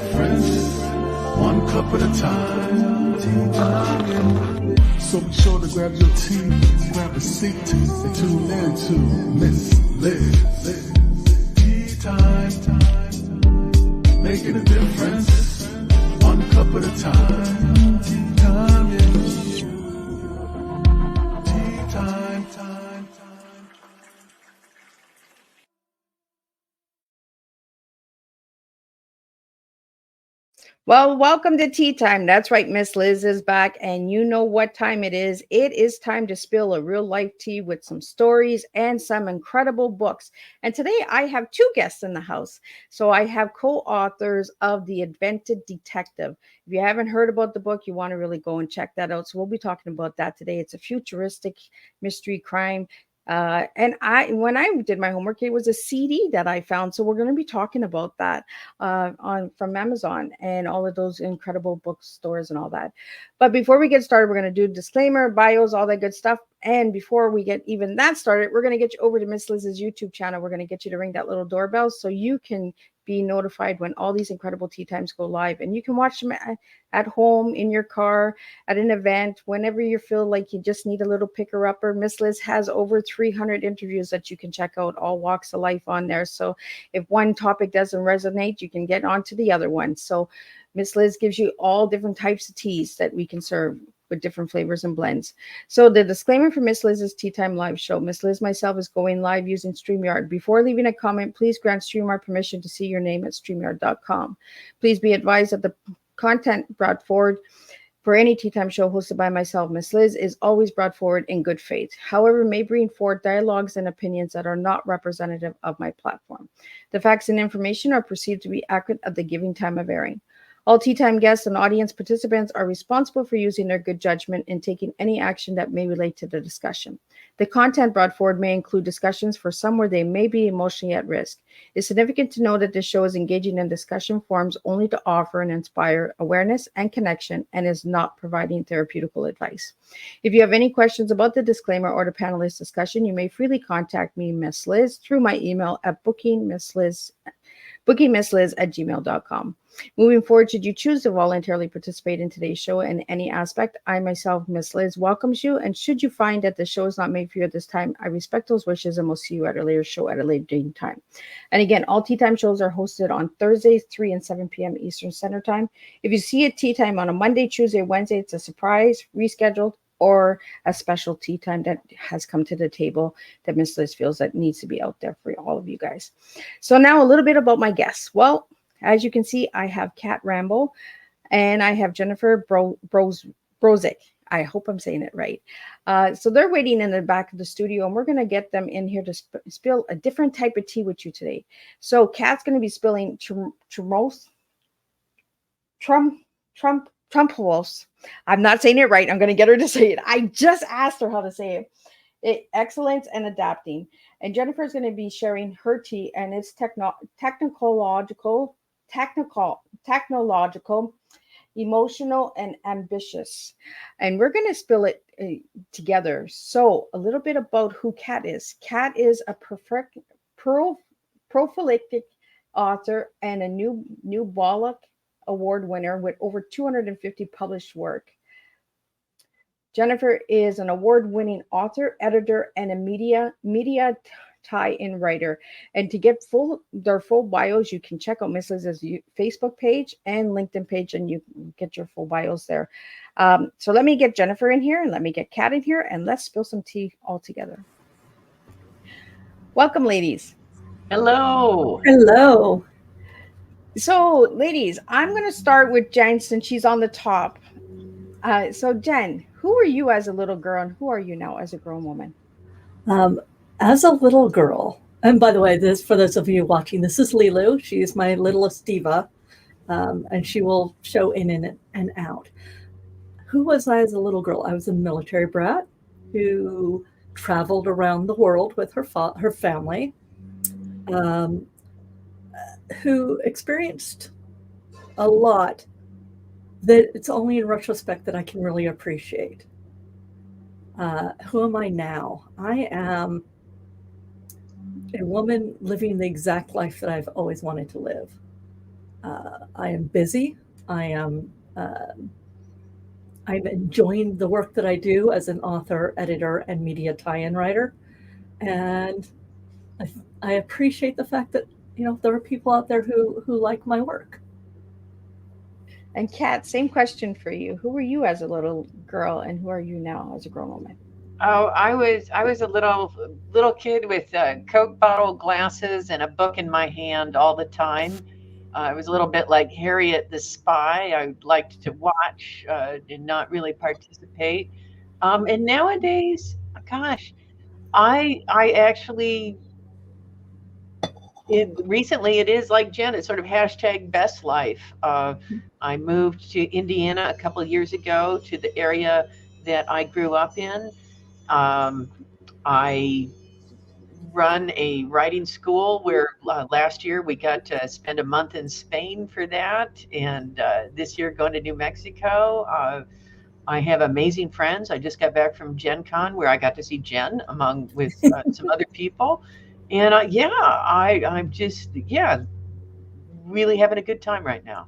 difference, one cup at a time. Tea time. So be sure to grab your tea, grab a seat, and tune in to Miss Liz. Tea time. Making a difference, one cup at a time. Tea time, yeah. Tea time. Well, welcome to Tea Time. That's right, Miss Liz is back, and you know what time it is. It is time to spill a real life tea with some stories and some incredible books. And today I have two guests in the house. So I have co-authors of The Invented Detective. If you haven't heard about the book, you want to really go and check that out. So we'll be talking about that today. It's a futuristic mystery crime. When I did my homework, it was a CD that I found. So we're going to be talking about that on from Amazon and all of those incredible bookstores and all that. But before we get started, we're going to do disclaimer, bios, all that good stuff. And before we get even that started, we're going to get you over to Miss Liz's YouTube channel. We're going to get you to ring that little doorbell so you can be notified when all these incredible tea times go live. And you can watch them at home, in your car, at an event, whenever you feel like you just need a little picker-upper. Miss Liz has over 300 interviews that you can check out, all walks of life on there. So if one topic doesn't resonate, you can get on to the other one. So Miss Liz gives you all different types of teas that we can serve with different flavors and blends. So the disclaimer for Miss Liz's Tea Time live show. Miss Liz myself is going live using StreamYard. Before leaving a comment, please grant StreamYard permission to see your name at StreamYard.com. Please be advised that the content brought forward for any Tea Time show hosted by myself, Miss Liz, is always brought forward in good faith. However, may bring forward dialogues and opinions that are not representative of my platform. The facts and information are perceived to be accurate at the given time of airing. All Tea Time guests and audience participants are responsible for using their good judgment in taking any action that may relate to the discussion. The content brought forward may include discussions for some where they may be emotionally at risk. It's significant to know that this show is engaging in discussion forums only to offer and inspire awareness and connection and is not providing therapeutical advice. If you have any questions about the disclaimer or the panelist discussion, you may freely contact me, Miss Liz, through my email at bookingmissliz@gmail.com. Moving forward, should you choose to voluntarily participate in today's show in any aspect, I myself, Miss Liz, welcomes you. And should you find that the show is not made for you at this time, I respect those wishes and will see you at a later show at a later date and time. And again, all Tea Time shows are hosted on Thursdays, 3 and 7 p.m. Eastern Standard Time. If you see a Tea Time on a Monday, Tuesday, Wednesday, it's a surprise, rescheduled, or a special tea time that has come to the table that Miss Liz feels that needs to be out there for all of you guys. So now a little bit about my guests. Well, as you can see, I have Kat Rambo and I have Jennifer Brozek. I hope I'm saying it right. So they're waiting in the back of the studio, and we're going to get them in here to spill a different type of tea with you today. So Kat's going to be spilling Trumpos. I'm not saying it right. I'm going to get her to say it. I just asked her how to say it. Excellence and adapting. And Jennifer is going to be sharing her tea, and it's technological, emotional, and ambitious. And we're going to spill it together. So a little bit about who Kat is. Kat is a prolific author and a new Bollock Award winner with over 250 published work. Jennifer is an award-winning author, editor, and a media tie-in writer. And to get their full bios, you can check out Miss Liz's Facebook page and LinkedIn page, and you get your full bios there. So let me get Jennifer in here, and let me get Kat in here, and let's spill some tea all together. Welcome, ladies. Hello. Hello. So, ladies, I'm going to start with Jen since she's on the top. So, Jen, who were you as a little girl, and who are you now as a grown woman? As a little girl, and by the way, this for those of you watching, this is Lilu. She is my littlest diva, and she will show in and out. Who was I as a little girl? I was a military brat who traveled around the world with her family, who experienced a lot that it's only in retrospect that I can really appreciate. Who am I now? I am a woman living the exact life that I've always wanted to live. I am busy. I am. I'm enjoying the work that I do as an author, editor, and media tie-in writer, and I appreciate the fact that there are people out there who like my work. And Kat, same question for you. Who were you as a little girl, and who are you now as a grown woman? Oh, I was a little kid with Coke bottle glasses and a book in my hand all the time. I was a little bit like Harriet the Spy. I liked to watch, and not really participate. And nowadays, gosh, I actually recently it is like Jen. It's sort of hashtag best life. I moved to Indiana a couple of years ago to the area that I grew up in. Um, I run a writing school where last year we got to spend a month in Spain for that, and this year going to New Mexico. I have amazing friends. I just got back from Gen Con where I got to see Jen among with some other people, and yeah, I'm just really having a good time right now.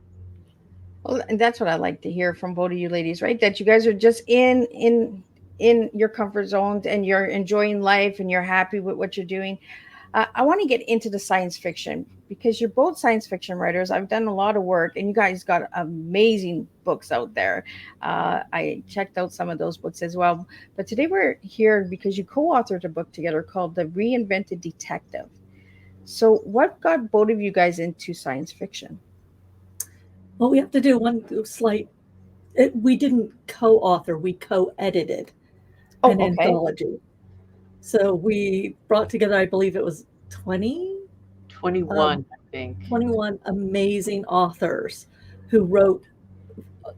Well, and that's what I like to hear from both of you ladies, right? That you guys are just in your comfort zones and you're enjoying life and you're happy with what you're doing. I want to get into the science fiction because you're both science fiction writers. I've done a lot of work, and you guys got amazing books out there. I checked out some of those books as well. But today we're here because you co-authored a book together called The Reinvented Detective. So, what got both of you guys into science fiction? Well, we have to do one slight. We didn't co-author; we co-edited Oh, an okay. anthology. So we brought together, I believe it was 20, 21, um, I think. 21 amazing authors who wrote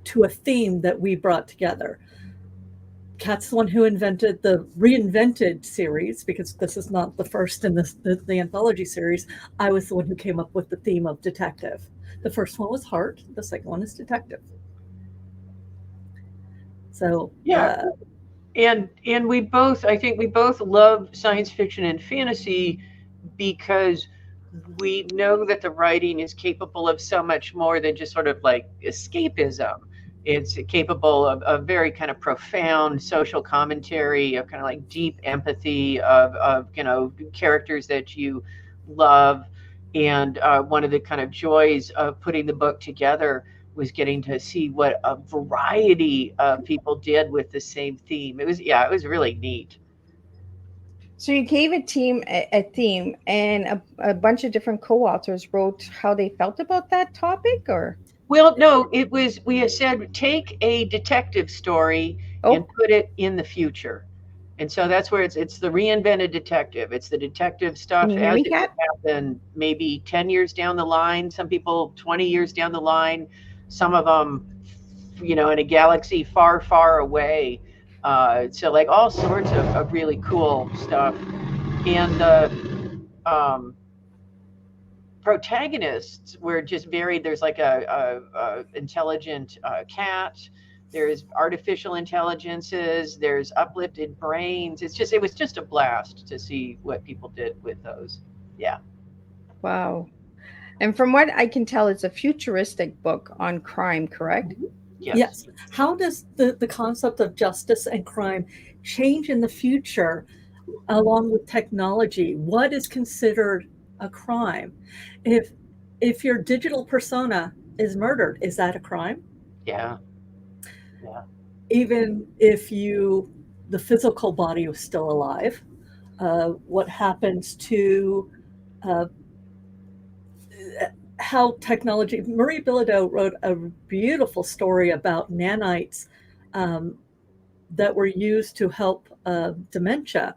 to a theme that we brought together. Kat's the one who invented the Reinvented series, because this is not the first in the anthology series. I was the one who came up with the theme of detective. The first one was heart, the second one is detective. So, Yeah, and we both, I think we both love science fiction and fantasy because we know that the writing is capable of so much more than just sort of like escapism. It's capable of very kind of profound social commentary, of kind of like deep empathy of characters that you love. And one of the kind of joys of putting the book together was getting to see what a variety of people did with the same theme. It was really neat. So you gave a theme, and a bunch of different co-authors wrote how they felt about that topic, or Well, no, it was, we had said, take a detective story and oh, put it in the future. And so that's where it's the reinvented detective. It's the detective can stuff you hear as me, it would Kat? happen maybe 10 years down the line, some people 20 years down the line, some of them, in a galaxy far, far away. So like all sorts of really cool stuff. And the protagonists were just varied. There's like a intelligent cat. There's artificial intelligences. There's uplifted brains. It was just a blast to see what people did with those. Yeah. Wow. And from what I can tell, it's a futuristic book on crime, correct? Yes. yes. How does the concept of justice and crime change in the future along with technology? What is considered a crime? If if your digital persona is murdered, is that a crime? Yeah. Yeah. Even if the physical body was still alive, what happens to uh, how technology? Marie Bilodeau wrote a beautiful story about nanites um, that were used to help dementia,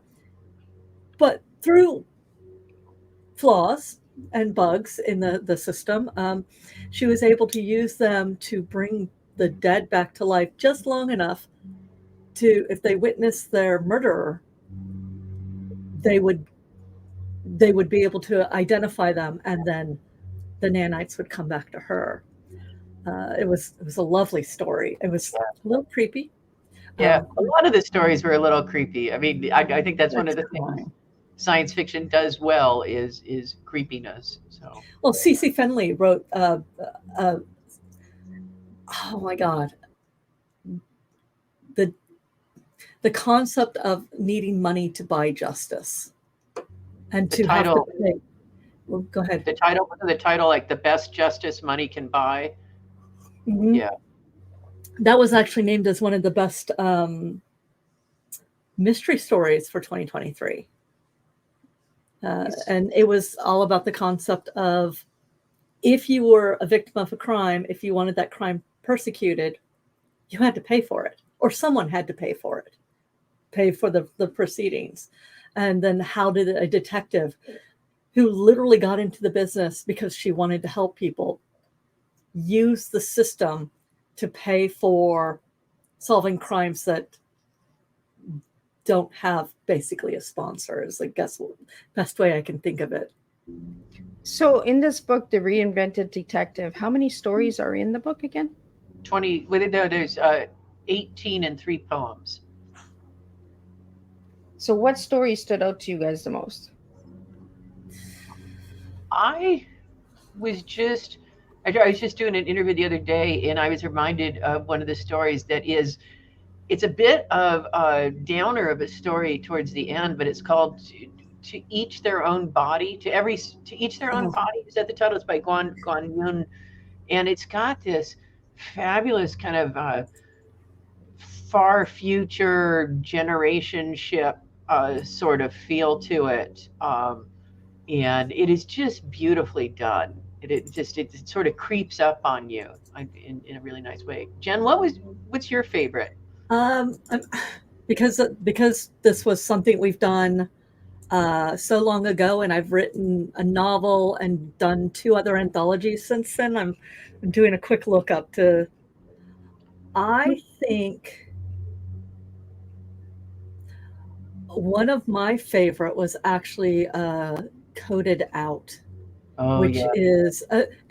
but through flaws and bugs in the system, she was able to use them to bring the dead back to life just long enough to, if they witnessed their murderer, they would be able to identify them, and then the nanites would come back to her. It was a lovely story. It was a little creepy. Yeah. Um, A lot of the stories were a little creepy. I mean, I think that's one that's of the things crime. science fiction does well is creepiness. So Well, C.C. Fenley wrote, oh my God, the concept of needing money to buy justice and the to have to title, pay. Well, go ahead. the title, like the best justice money can buy. Mhm. Yeah. That was actually named as one of the best mystery stories for 2023. And it was all about the concept of, if you were a victim of a crime, if you wanted that crime persecuted, you had to pay for it, or someone had to pay for it, pay for the proceedings. And then how did a detective who literally got into the business because she wanted to help people use the system to pay for solving crimes that don't have basically a sponsor, is, I guess, best way I can think of it. So in this book, The Reinvented Detective, how many stories are in the book again? 20. There's 18 and 3 poems. So what story stood out to you guys the most? I was just doing an interview the other day, and I was reminded of one of the stories that it's a bit of a downer of a story towards the end, but it's called To Each Their Own Body. To Each Their Own Body. Is that the title? It's by Guan Yun, and it's got this fabulous kind of far future generation ship sort of feel to it. And it is just beautifully done. It sort of creeps up on you in a really nice way. Jen, what's your favorite? Because this was something we've done so long ago, and I've written a novel and done 2 other anthologies since then. I'm doing a quick look up to. I think one of my favorite was actually Coded Out, which is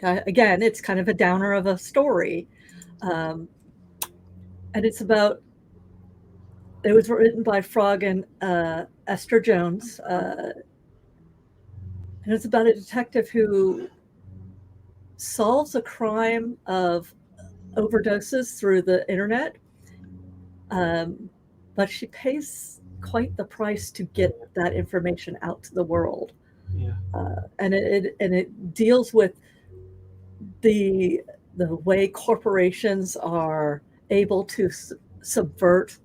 again, it's kind of a downer of a story, and it's about. It was written by Frog and Esther Jones, and it's about a detective who solves a crime of overdoses through the internet, but she pays quite the price to get that information out to the world. Yeah. And it deals with the way corporations are able to subvert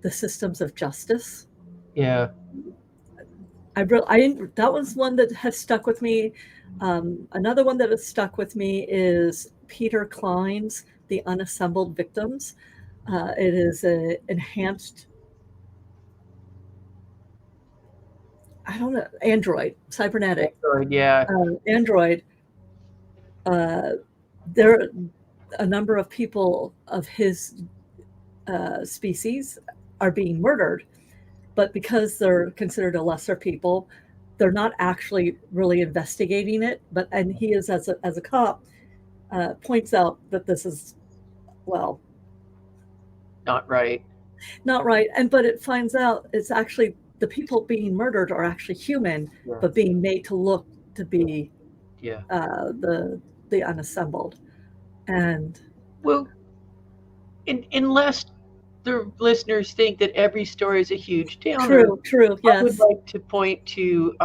the systems of justice. Yeah. That was one that has stuck with me. Another one that has stuck with me is Peter Klein's The Unassembled Victims. It is an enhanced, I don't know, android, cybernetic. Android, yeah. Android. There are a number of people of his species are being murdered, but because they're considered a lesser people, they're not actually really investigating it. And he is, as a cop, points out that this is, well, not right. But it finds out it's actually the people being murdered are actually human, but being made to look to be the unassembled. And well, unless the listeners think that every story is a huge downer. True, yes. I would like to point to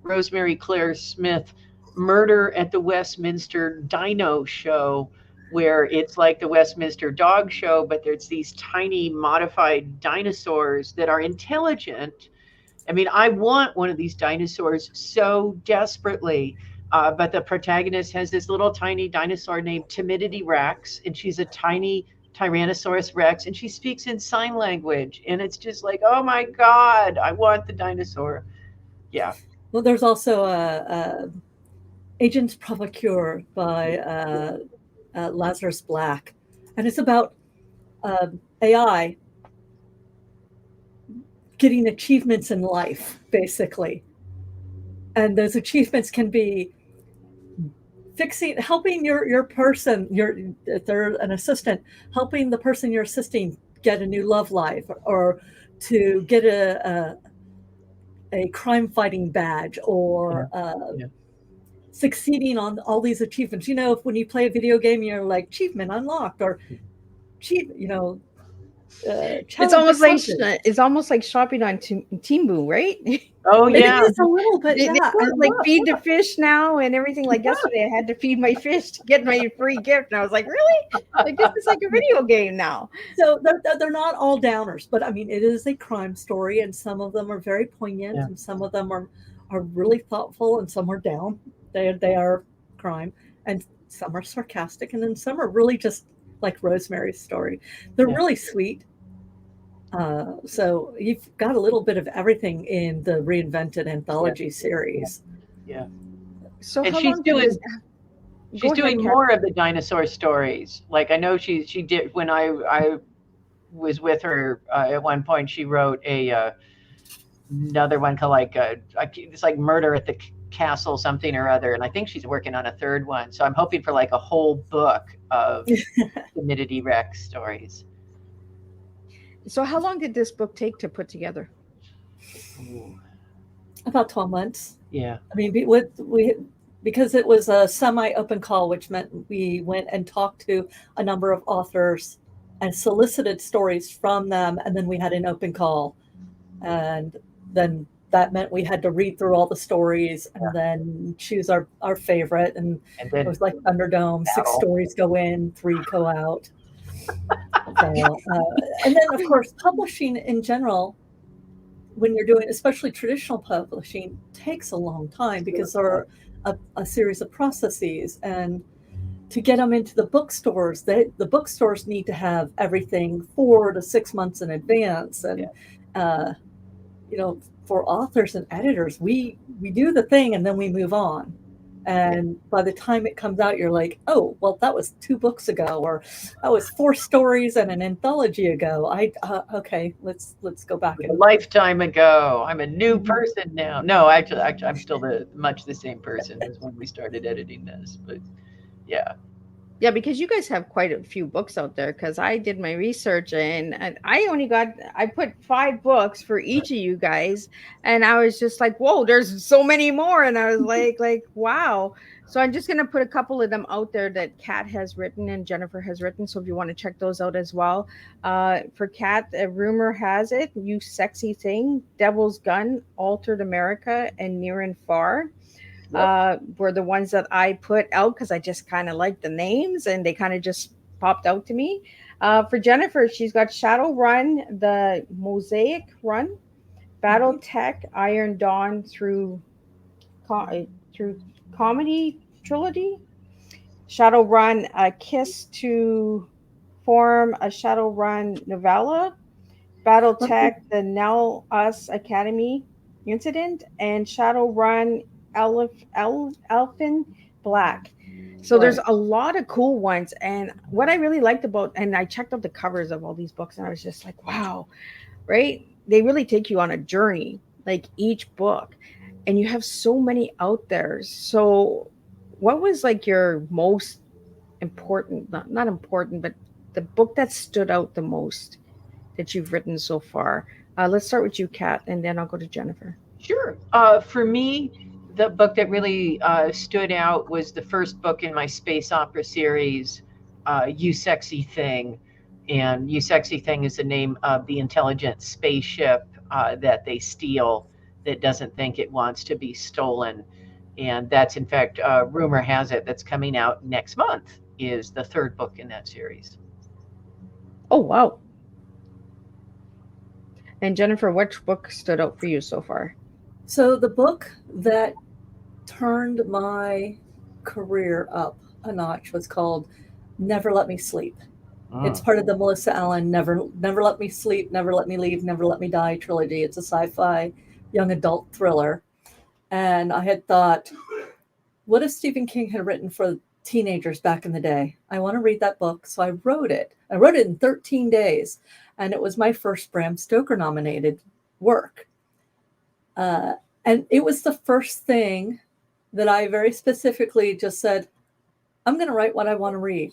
Rosemary Claire Smith, Murder at the Westminster Dino Show, where it's like the Westminster Dog Show, but there's these tiny modified dinosaurs that are intelligent. I mean, I want one of these dinosaurs so desperately, but the protagonist has this little tiny dinosaur named Timidity Rex, and she's a tiny Tyrannosaurus Rex, and she speaks in sign language, and it's just like, oh my God, I want the dinosaur. Yeah. Well, there's also Agents Provocure by Lazarus Black, and it's about AI getting achievements in life, basically. And those achievements can be helping your person, if they're an assistant, helping the person you're assisting get a new love life, or to get a crime fighting badge or Yeah. succeeding on all these achievements. You know, if when you play a video game, you're like achievement unlocked or challenge accomplished. it's almost like shopping on Temu, right? Oh It yeah. is a little bit, They yeah. I like feed the fish now and everything. Like yesterday, I had to feed my fish to get my free gift, and I was like, really? Like this is like a video game now. So they're not all downers, but I mean, it is a crime story, and some of them are very poignant, Yeah. and some of them are really thoughtful, and some are down. They are crime, and some are sarcastic, and then some are really just like Rosemary's Story. They're Yeah. really sweet. So you've got a little bit of everything in the reinvented anthology series. Yeah. So And how she's long did doing this? she's Go ahead, doing Kat. more of the dinosaur stories. Like I know she did when I was with her at one point. She wrote another one called it's like Murder at the Castle something or other, and I think she's working on a third one. So I'm hoping for like a whole book of Timidity Rex stories. So how long did this book take to put together? Ooh. About 12 months. Yeah. I mean, because it was a semi-open call, which meant we went and talked to a number of authors and solicited stories from them, and then we had an open call, and then that meant we had to read through all the stories and then choose our favorite, and then it was like Thunderdome, 6 stories go in, 3 go out. So, and then of course publishing in general, when you're doing especially traditional publishing, takes a long time because there are a series of processes, and to get them into the bookstores, the bookstores need to have everything 4 to 6 months in advance. And for authors and editors, we do the thing and then we move on, and by the time it comes out, you're like, oh well, that was 2 books ago, or that was 4 stories and an anthology ago. Okay, let's go back. A lifetime ago. I'm a new person now. No, actually I'm still much the same person as when we started editing this. But yeah, because you guys have quite a few books out there, because I did my research and I put 5 books for each of you guys, and I was just like, whoa, there's so many more, and I was like wow. So I'm just going to put a couple of them out there that Kat has written and Jennifer has written, so if you want to check those out as well. For Kat, Rumor Has It, You Sexy Thing, Devil's Gun, Altered America, and Near and Far were the ones that I put out because I just kind of liked the names and they kind of just popped out to me. For Jennifer, she's got Shadowrun, the Mosaic Run, Battle Tech, Iron Dawn through Comedy Trilogy, Shadowrun, A Kiss to Form a Shadowrun novella, Battle Tech, the Nell Us Academy Incident, and Shadowrun Elfin Black. So there's a lot of cool ones. And what I really liked about, and I checked out the covers of all these books and I was just like, wow, right? They really take you on a journey, like each book. And you have so many out there. So what was like your most important, not important, but the book that stood out the most that you've written so far? Let's start with you, Kat, and then I'll go to Jennifer. Sure. For me, the book that really stood out was the first book in my space opera series, You Sexy Thing. And You Sexy Thing is the name of the intelligent spaceship that they steal that doesn't think it wants to be stolen. And that's, in fact, Rumor Has It, that's coming out next month, is the 3rd book in that series. Oh, wow. And Jennifer, which book stood out for you so far? So the book that turned my career up a notch was called Never Let Me Sleep. It's part of the Melissa Allen Never Let Me Sleep, Never Let Me Leave, Never Let Me Die trilogy. It's a sci-fi young adult thriller. And I had thought, what if Stephen King had written for teenagers back in the day? I want to read that book. So I wrote it. I wrote it in 13 days. And it was my first Bram Stoker nominated work. And it was the first thing that I very specifically just said, I'm going to write what I want to read.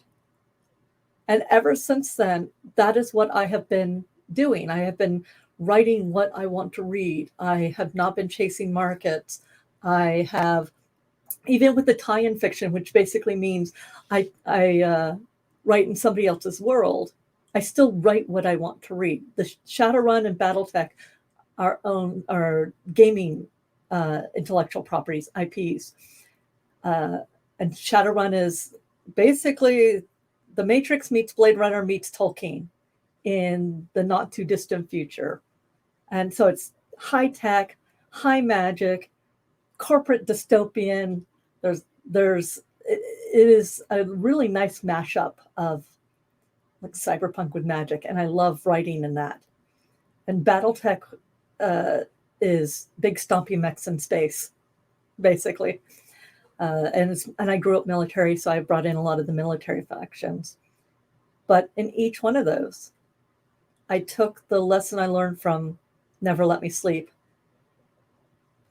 And ever since then, that is what I have been doing. I have been writing what I want to read. I have not been chasing markets. I have, even with the tie-in fiction, which basically means I write in somebody else's world, I still write what I want to read. The Shadowrun and BattleTech are gaming intellectual properties, IPs. And Shadowrun is basically the Matrix meets Blade Runner meets Tolkien in the not too distant future. And so it's high tech, high magic, corporate dystopian. It is a really nice mashup of like cyberpunk with magic, and I love writing in that. And BattleTech is big stompy mechs in space, basically. And I grew up military, so I brought in a lot of the military factions. But in each one of those, I took the lesson I learned from Never Let Me Sleep,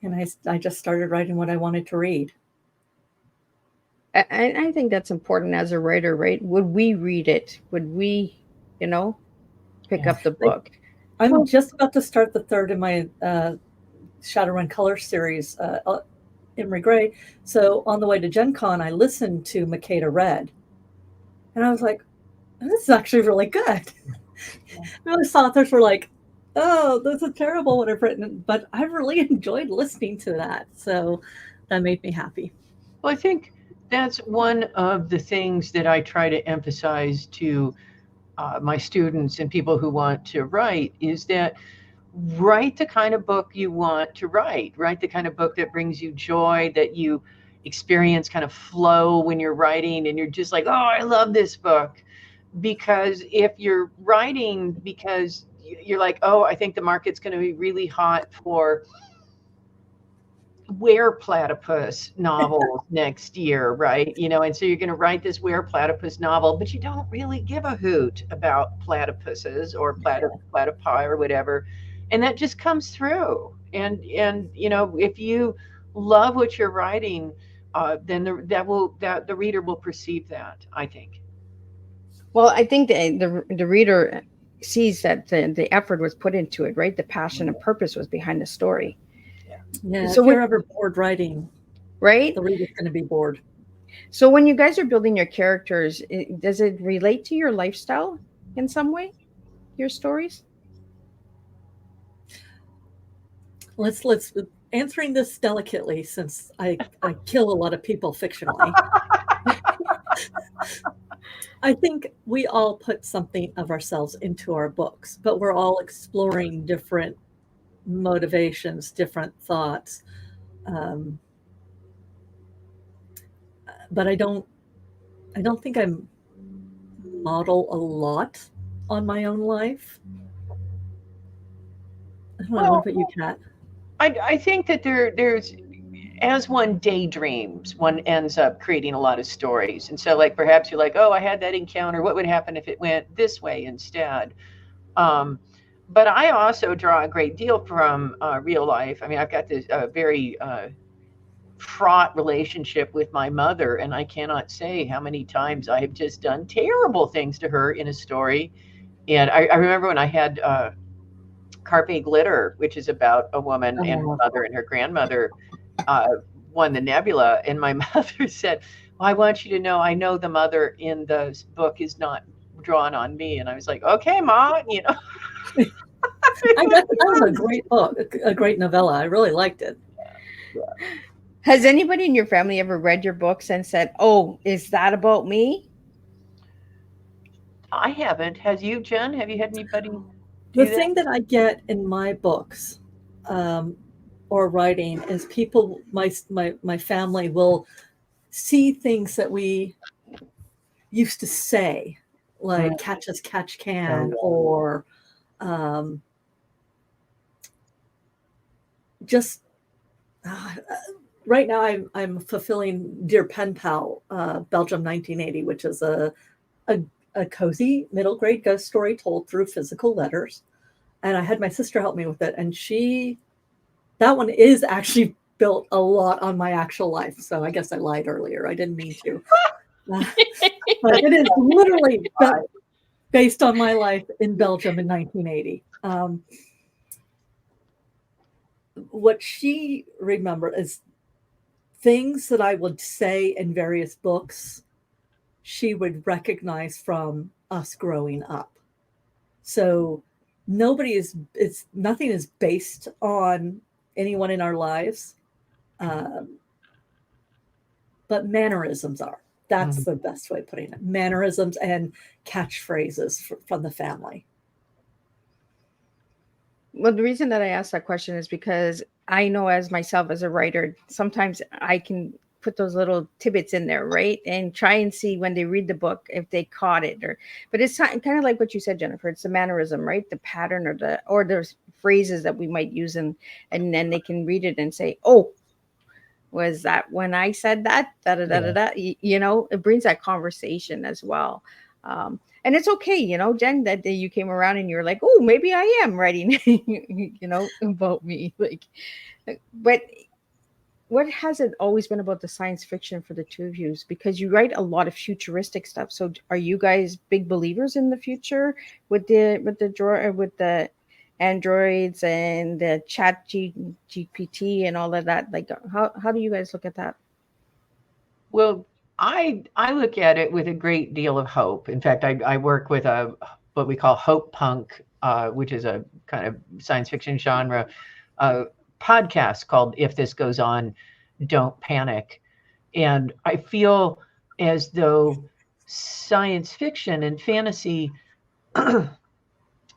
and I just started writing what I wanted to read. I think that's important as a writer, right? Would we read it? Would we, pick up the book? I'm just about to start the third in my Shadowrun Color series, Imri Gray. So on the way to Gen Con, I listened to Makeda Red, and I was like, this is actually really good. Most authors were like, oh, this is terrible what I've written, but I really enjoyed listening to that. So that made me happy. Well, I think that's one of the things that I try to emphasize to my students and people who want to write is that write the kind of book you want to write the kind of book that brings you joy, that you experience kind of flow when you're writing and you're just like, oh, I love this book. Because if you're writing because you're like, oh, I think the market's going to be really hot for were platypus novels next year, right? And so you're going to write this were platypus novel, but you don't really give a hoot about platypuses or platypi or whatever. And that just comes through. And if you love what you're writing, then the reader will perceive that, I think. Well, I think the reader sees that the effort was put into it, right? The passion and purpose was behind the story. Yeah, so if you're ever bored writing, right, the reader's going to be bored. So when you guys are building your characters, does it relate to your lifestyle in some way, your stories? Let's answering this delicately, since I kill a lot of people fictionally. I think we all put something of ourselves into our books, but we're all exploring different motivations, different thoughts. But I don't think I model a lot on my own life. I don't know, what about you, Kat? I think that there's, as one daydreams, one ends up creating a lot of stories. And so like, perhaps you're like, oh, I had that encounter. What would happen if it went this way instead? But I also draw a great deal from real life. I mean, I've got this very fraught relationship with my mother, and I cannot say how many times I have just done terrible things to her in a story. And I remember when I had Carpe Glitter, which is about a woman and her mother and her grandmother, won the Nebula, and my mother said, well, I want you to know, I know the mother in the book is not drawn on me. And I was like, okay, Ma, That was a great book, a great novella. I really liked it. Yeah. Has anybody in your family ever read your books and said, oh, is that about me? I haven't. Has you, Jen? Have you had anybody do The thing that I get in my books or writing is people, my family will see things that we used to say, like catch as catch can, or just right now I'm fulfilling Dear Pen Pal, Belgium 1980, which is a cozy middle grade ghost story told through physical letters. And I had my sister help me with it. And that one is actually built a lot on my actual life. So I guess I lied earlier. I didn't mean to. But it is literally based on my life in Belgium in 1980. what she remembered is things that I would say in various books, she would recognize from us growing up. So nothing is based on anyone in our lives, but mannerisms are. That's the best way of putting it. Mannerisms and catchphrases from the family. Well, the reason that I asked that question is because I know as myself as a writer, sometimes I can put those little tidbits in there, right? And try and see when they read the book if they caught it, but it's kind of like what you said, Jennifer. It's the mannerism, right? The pattern or the phrases that we might use, and then they can read it and say, "Oh, was that when I said that?" Da da da da da. It brings that conversation as well. And it's okay, Jen, that day you came around and you're like, "Oh, maybe I am writing, about me." But what has it always been about the science fiction for the two of you? Because you write a lot of futuristic stuff. So are you guys big believers in the future with the androids and the GPT and all of that? Like, how do you guys look at that? Well, I look at it with a great deal of hope. In fact, I work with what we call hope punk, which is a kind of science fiction genre podcast called "If This Goes On, Don't Panic." And I feel as though science fiction and fantasy,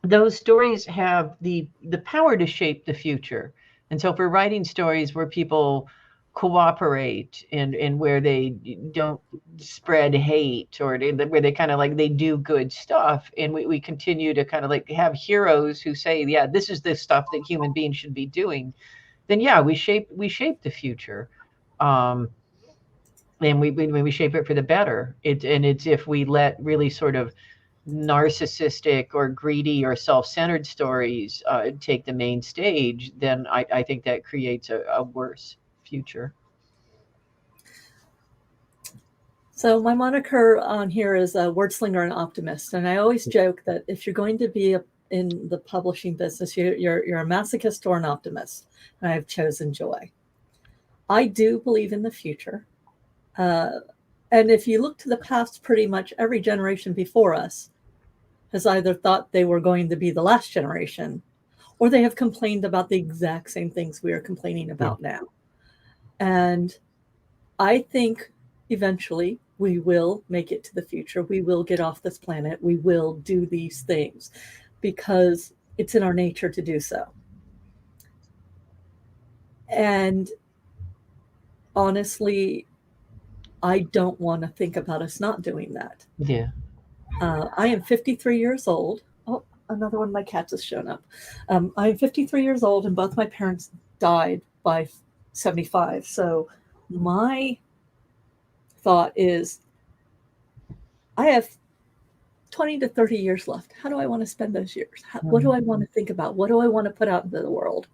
those stories have the power to shape the future. And so if we're writing stories where people cooperate and where they don't spread hate, or where they kind of like they do good stuff, and we continue to kind of like have heroes who say, yeah, this is the stuff that human beings should be doing, then yeah, we shape the future. And we shape it for the better. It's if we let really sort of narcissistic or greedy or self-centered stories take the main stage, then I think that creates a worse future. So my moniker on here is a wordslinger and optimist, and I always joke that if you're going to be in the publishing business, you're a masochist or an optimist, and I've chosen joy. I do believe in the future, and if you look to the past, pretty much every generation before us has either thought they were going to be the last generation, or they have complained about the exact same things we are complaining about now. And I think eventually we will make it to the future. We will get off this planet. We will do these things because it's in our nature to do so. And honestly, I don't want to think about us not doing that. Yeah. I am 53 years old. Oh, another one of my cats has shown up. I am 53 years old, and both my parents died by 75. So my thought is I have 20 to 30 years left. How do I want to spend those years? What do I want to think about? What do I want to put out into the world?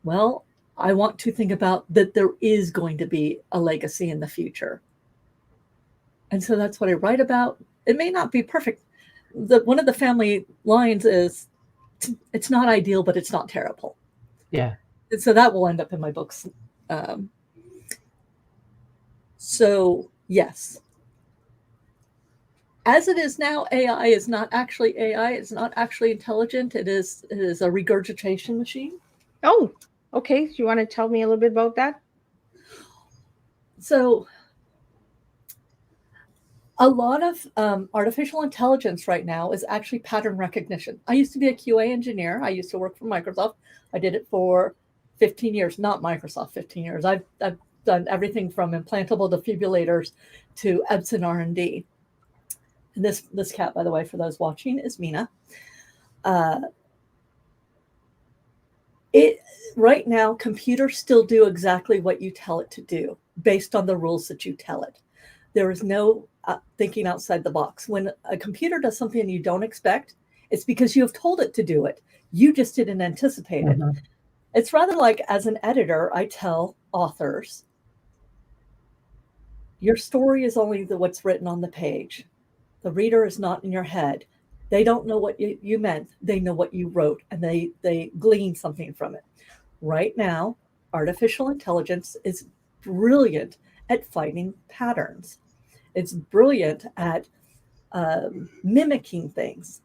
Well, I want to think about that there is going to be a legacy in the future. And so that's what I write about. It may not be perfect. One of the family lines is, it's not ideal, but it's not terrible. Yeah. And so that will end up in my books. So yes. As it is now, AI is not actually AI. It's not actually intelligent. It is a regurgitation machine. Oh, okay. Do you want to tell me a little bit about that? So a lot of artificial intelligence right now is actually pattern recognition. I used to be a QA engineer. I used to work for Microsoft. I did it for 15 years, not Microsoft, 15 years. I've done everything from implantable defibrillators to Epson R&D. And this cat, by the way, for those watching, is Mina. Right now, computers still do exactly what you tell it to do based on the rules that you tell it. There is no thinking outside the box. When a computer does something you don't expect, it's because you have told it to do it. You just didn't anticipate it. It's rather like, as an editor, I tell authors, your story is only what's written on the page. The reader is not in your head. They don't know what you meant. They know what you wrote, and they glean something from it. Right now, artificial intelligence is brilliant at finding patterns. It's brilliant at mimicking things.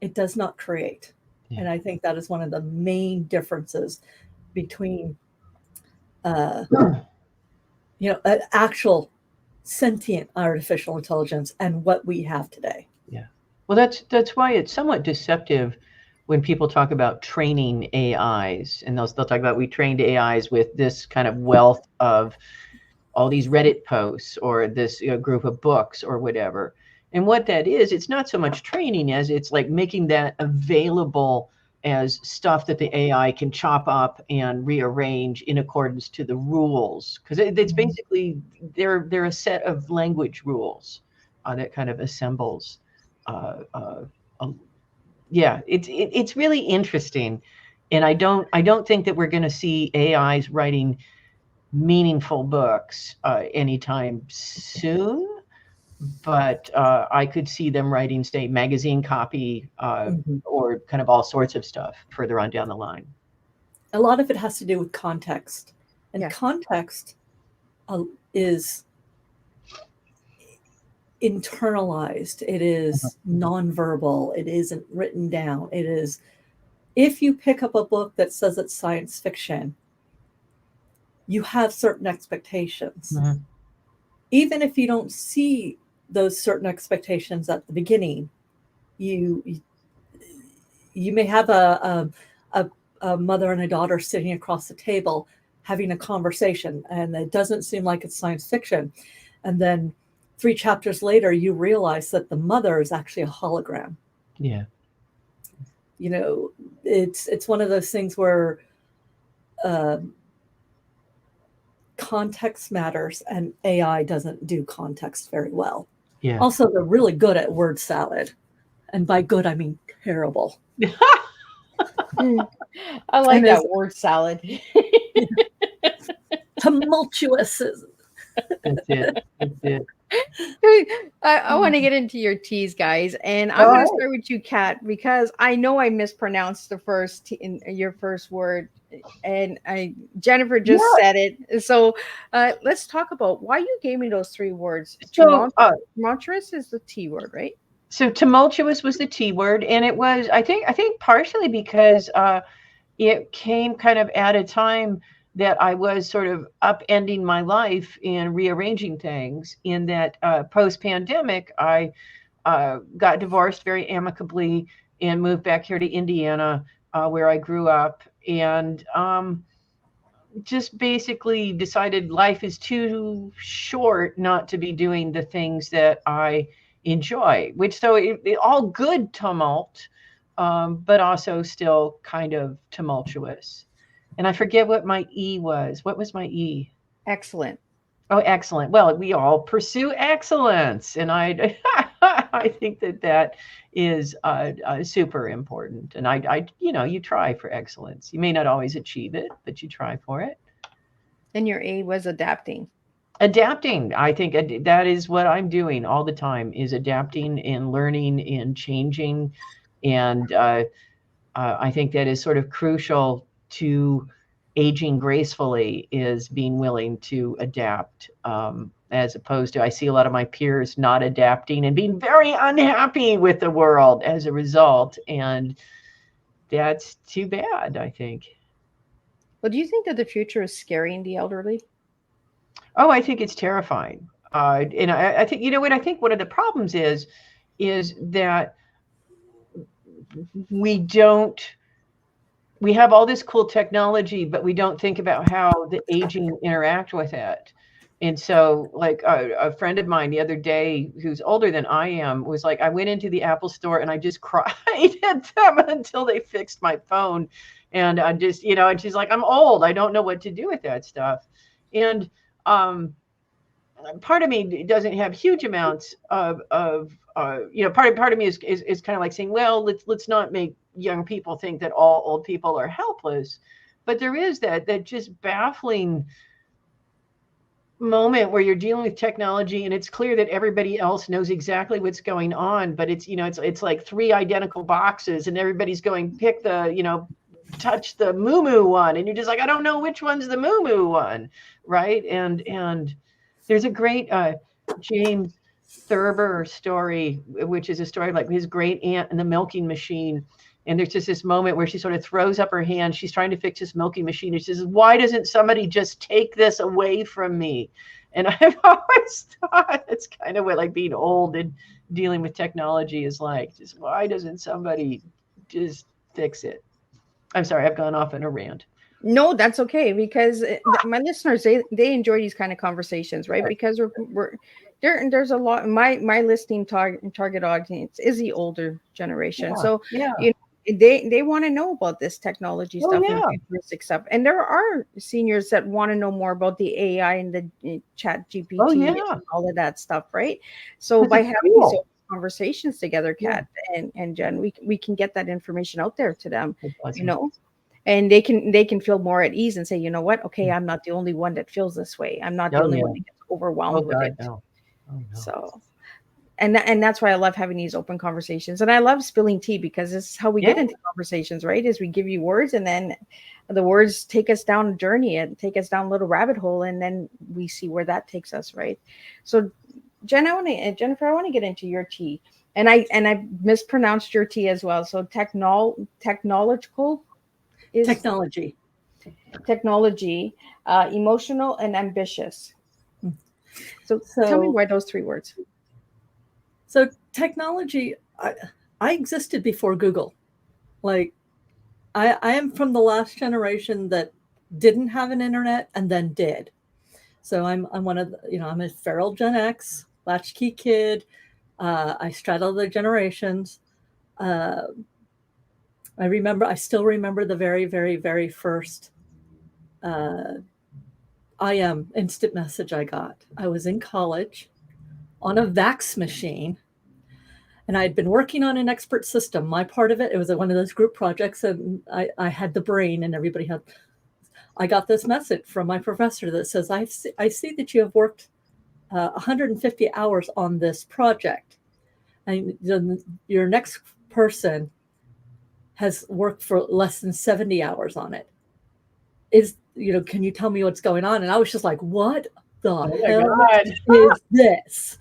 It does not create. Yeah. And I think that is one of the main differences between, an actual sentient artificial intelligence and what we have today. Yeah. Well, that's why it's somewhat deceptive when people talk about training AIs, and they'll talk about, we trained AIs with this kind of wealth of all these Reddit posts or this group of books or whatever. And what that is, it's not so much training as it's like making that available as stuff that the AI can chop up and rearrange in accordance to the rules. Because it's basically, they're a set of language rules that kind of assembles. Yeah, it's really interesting. And I don't think that we're going to see AIs writing meaningful books anytime soon. But I could see them writing, say, magazine copy or kind of all sorts of stuff further on down the line. A lot of it has to do with context. And Yeah. context is internalized. It is nonverbal. It isn't written down. It is, if you pick up a book that says it's science fiction, you have certain expectations. Even if you don't see those certain expectations at the beginning, you may have a mother and a daughter sitting across the table having a conversation, and it doesn't seem like it's science fiction. And then 3 chapters later, you realize that the mother is actually a hologram. Yeah. It's one of those things where context matters, and AI doesn't do context very well. Yeah. Also, they're really good at word salad. And by good, I mean terrible. I like that word salad. Tumultuous. That's it. That's it. I want to get into your teas, guys, and I'm going to start with you, Kat, because I know I mispronounced your first word, and Jennifer just said it. So let's talk about why you gave me those 3 words. So tumultuous is the T word, right? So tumultuous was the T word, and it was, I think partially because it came kind of at a time that I was sort of upending my life and rearranging things. In that post-pandemic, I got divorced very amicably and moved back here to Indiana, where I grew up, and just basically decided life is too short not to be doing the things that I enjoy, which so it all good tumult, but also still kind of tumultuous. And I forget what my E was. What was my E? Excellent. Oh, excellent. Well, we all pursue excellence. And I think that is super important. And I you try for excellence. You may not always achieve it, but you try for it. And your A was adapting. Adapting. I think that is what I'm doing all the time, is adapting and learning and changing. And I think that is sort of crucial to aging gracefully, is being willing to adapt, as opposed to, I see a lot of my peers not adapting and being very unhappy with the world as a result. And that's too bad, I think. Well, do you think that the future is scaring the elderly? Oh, I think it's terrifying. And I think, what I think one of the problems is that we have all this cool technology, but we don't think about how the aging interact with it. And so, like, a friend of mine the other day, who's older than I am, was like, I went into the Apple store and I just cried at them until they fixed my phone. And I just, and she's like, I'm old. I don't know what to do with that stuff. And part of me doesn't have huge amounts of part of me is kind of like saying, well, let's not make young people think that all old people are helpless. But there is that just baffling moment where you're dealing with technology and it's clear that everybody else knows exactly what's going on, but it's like 3 identical boxes and everybody's going, pick the touch the moo one, and you're just like, I don't know which one's the moo one, right? And there's a great James Thurber story, which is a story like his great aunt and the milking machine. And there's just this moment where she sort of throws up her hand. She's trying to fix this milking machine. And she says, why doesn't somebody just take this away from me? And I've always thought it's kind of what like being old and dealing with technology is like. Just why doesn't somebody just fix it? I'm sorry, I've gone off in a rant. No, that's okay, because my listeners, they enjoy these kind of conversations, right? Because there's a lot. My listening target audience is the older generation, so they want to know about this technology stuff and futuristic stuff. And there are seniors that want to know more about the AI and the chat GPT and all of that stuff, right? So by having these conversations together, Kat and Jen, we can get that information out there to them, you know, and they can feel more at ease and say, you know what, okay, I'm not the only one that feels this way. I'm not the only one that gets overwhelmed with it. No. So. And that's why I love having these open conversations. And I love spilling tea, because this is how we get into conversations, right? Is we give you words, and then the words take us down a journey and take us down a little rabbit hole. And then we see where that takes us, right? So Jennifer, I want to get into your tea. And I mispronounced your tea as well. So technological is technology, emotional and ambitious. So tell me why those three words. So technology, I existed before Google. Like, I am from the last generation that didn't have an internet and then did. So I'm one of the, I'm a feral Gen X, latchkey kid. I straddle the generations. I still remember the very, very, very first IM instant message I got. I was in college on a fax machine, and I had been working on an expert system. My part of it was one of those group projects, and I had the brain, and everybody had. I got this message from my professor that says, I see that you have worked 150 hours on this project, and your next person has worked for less than 70 hours on it. Can you tell me what's going on? And I was just like, what the hell is this?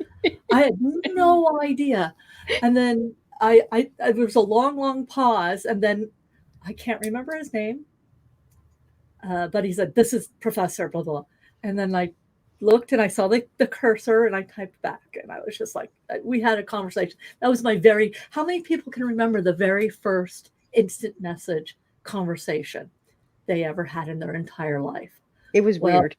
I had no idea. And then there was a long pause, and then I can't remember his name, but he said, this is Professor blah, blah. And then I looked and I saw the cursor, and I typed back, and I was just like, we had a conversation. That was how many people can remember the very first instant message conversation they ever had in their entire life? It was weird.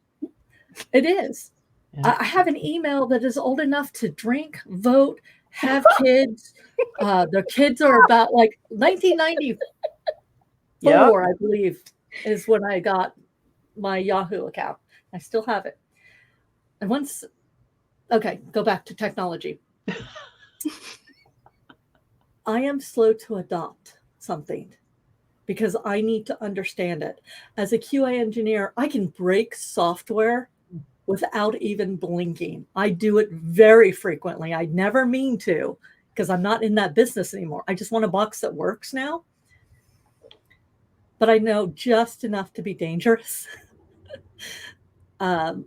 It is. Yeah. I have an email that is old enough to drink, vote, have kids. Their kids are about like 1994, I believe, is when I got my Yahoo account. I still have it. And go back to technology. I am slow to adopt something because I need to understand it. As a QA engineer, I can break software without even blinking. I do it very frequently. I never mean to, because I'm not in that business anymore. I just want a box that works now. But I know just enough to be dangerous. But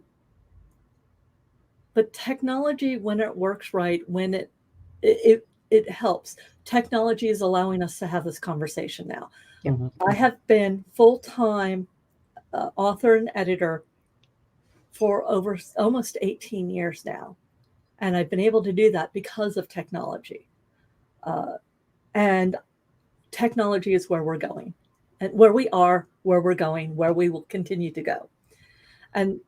technology, when it works right, when it helps. Technology is allowing us to have this conversation now. Mm-hmm. I have been full-time author and editor for over almost 18 years now. And I've been able to do that because of technology. And technology is where we're going, and where we are, where we're going, where we will continue to go. And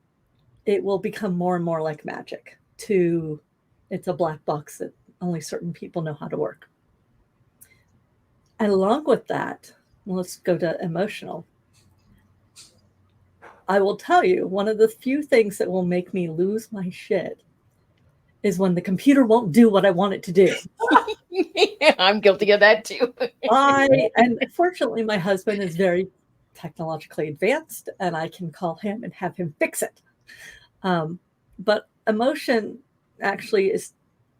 it will become more and more like magic. It's a black box that only certain people know how to work. And along with that, let's go to emotional. I will tell you, one of the few things that will make me lose my shit is when the computer won't do what I want it to do. I'm guilty of that too. And fortunately, my husband is very technologically advanced, and I can call him and have him fix it. But emotion actually is